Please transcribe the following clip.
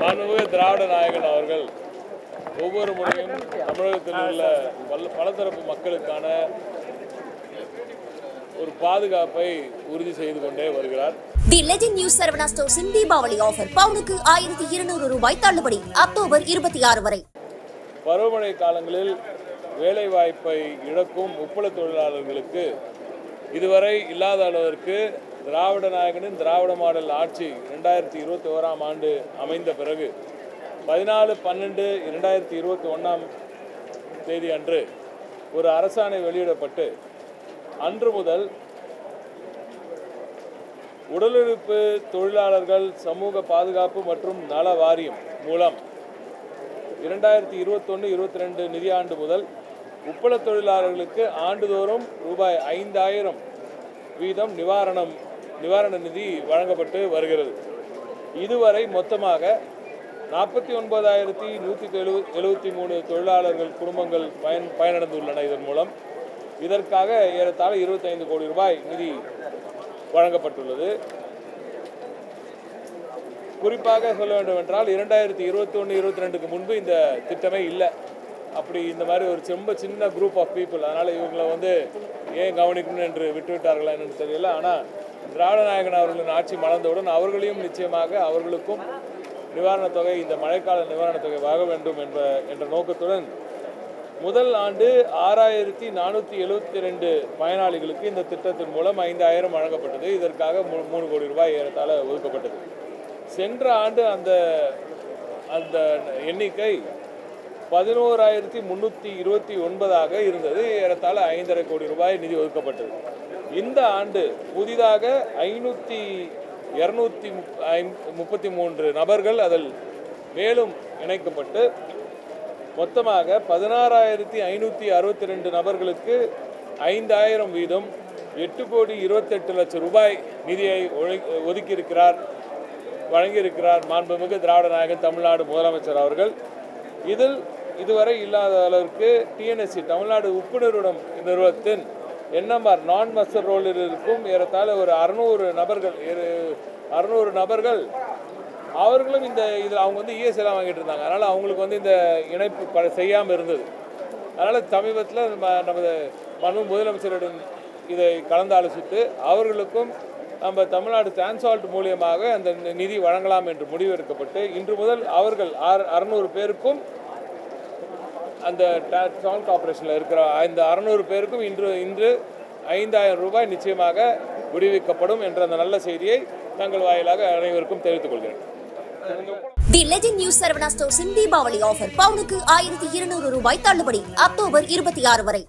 மாண்புமிகு திராவிட நாயகன் அவர்கள் ஒவ்வொரு முறையும் தமிழகத்தில் உள்ள பலதரப்பு மக்களுக்கான ஒரு பாதுகாப்பை உறுதி செய்து கொண்டே வருகிறார். தி லெஜெண்ட் நியூஸ் சரவணா ஸ்டோர்ஸின் தீபாவளி ஆஃபர் பவுனுக்கு 1200 ரூபாய் தள்ளுபடி அக்டோபர் 26 வரை. பருவமழை காலங்களில் வேலை வாய்ப்பை இழக்கும் உப்பள தொழிலாளர்களுக்கு இதுவரை இல்லாத அளவிற்கு திராவிட நாயகனின் திராவிட மாடல் ஆட்சி 2021ஆம் ஆண்டு அமைந்த பிறகு 14/12/2021 தேதி அன்று ஒரு அரசாணை வெளியிடப்பட்டு அன்று முதல் உடலுறுப்பு தொழிலாளர்கள் சமூக பாதுகாப்பு மற்றும் நல வாரியம் மூலம் 2021-22 நிதியாண்டு முதல் உப்பள தொழிலாளர்களுக்கு ஆண்டுதோறும் ரூபாய் 5000 வீதம் நிவாரண நிதி வழங்கப்பட்டு வருகிறது. இதுவரை மொத்தமாக 49,173 தொழிலாளர்கள் குடும்பங்கள் பயனடைந்துள்ளன. இதன் மூலம் இதற்காக ஏறத்தாழ 25 கோடி ரூபாய் நிதி வழங்கப்பட்டுள்ளது. குறிப்பாக சொல்ல வேண்டும் என்றால் 2021-22க்கு முன்பு இந்த திட்டமே இல்லை. அப்படி இந்த மாதிரி ஒரு ரொம்ப சின்ன குரூப் ஆஃப் பீப்புள், அதனால் இவங்களை ஏன் கவனிக்கணும் என்று விட்டுவிட்டார்களா என்னன்னு தெரியல. ஆனால் திராவிட நாயகன் அவர்களின் ஆட்சி மலர்ந்தவுடன் அவர்களையும் நிச்சயமாக அவர்களுக்கும் நிவாரணத் தொகை, இந்த மழைக்கால நிவாரணத் தொகை வாங்க வேண்டும் என்ற நோக்கத்துடன் முதல் ஆண்டு 6472 பயனாளிகளுக்கு இந்த திட்டத்தின் மூலம் 5000 வழங்கப்பட்டது. இதற்காக 3 கோடி ரூபாய் ஏறத்தாழ ஒதுக்கப்பட்டது. சென்ற ஆண்டு அந்த எண்ணிக்கை 11,329ஆக இருந்தது. ஏறத்தாழ 5,500 கோடி ரூபாய் நிதி ஒதுக்கப்பட்டது. இந்த ஆண்டு புதிதாக 233 நபர்கள் அதில் மேலும் இணைக்கப்பட்டு மொத்தமாக 16,562 நபர்களுக்கு 5000 வீதம் 8,28,00,000 ரூபாய் நிதியை வழங்கியிருக்கிறார் மாண்புமிகு திராவிட நாயகன் தமிழ்நாடு முதலமைச்சர் அவர்கள். இதில் இதுவரை இல்லாத அளவிற்கு டிஎன்எஸ்சி தமிழ்நாடு உப்பு நிறுவனத்தின் என்எம்ஆர் நான் மஸ்டர் ரோலில் இருக்கும் ஏறத்தாழ ஒரு 600 நபர்கள் அவர்களும் இதில் அவங்க இஎஸ் எல்லாம் வாங்கிட்டு இருந்தாங்க. அதனால் அவங்களுக்கு இந்த இணைப்பு செய்யாமல் இருந்தது. அதனால் சமீபத்தில் நமது மாண்புமிகு முதலமைச்சரிடம் இதை கலந்தாலோசித்து அவர்களுக்கும் நம்ம தமிழ்நாடு டிரான்ஸ்வால்ட் மூலியமாக அந்த நிதி வழங்கலாம் என்று முடிவெடுக்கப்பட்டு இன்று முதல் அவர்கள் 600 பேருக்கும் அந்த டிரான்ஸ்வால்ட் ஆபரேஷனில் இருக்கிற இந்த 600 பேருக்கும் இன்று 5000 ரூபாய் நிச்சயமாக விடுவிக்கப்படும் என்ற அந்த நல்ல செய்தியை தங்கள் வாயிலாக அனைவருக்கும் தெரிவித்துக் கொள்கிறேன். தி லெஜெண்ட் நியூஸ் சரவணா ஸ்டோர்ஸின் தீபாவளி ஆஃபர் பவுனுக்கு 1200 ரூபாய் தள்ளுபடி அக்டோபர் 26 வரை.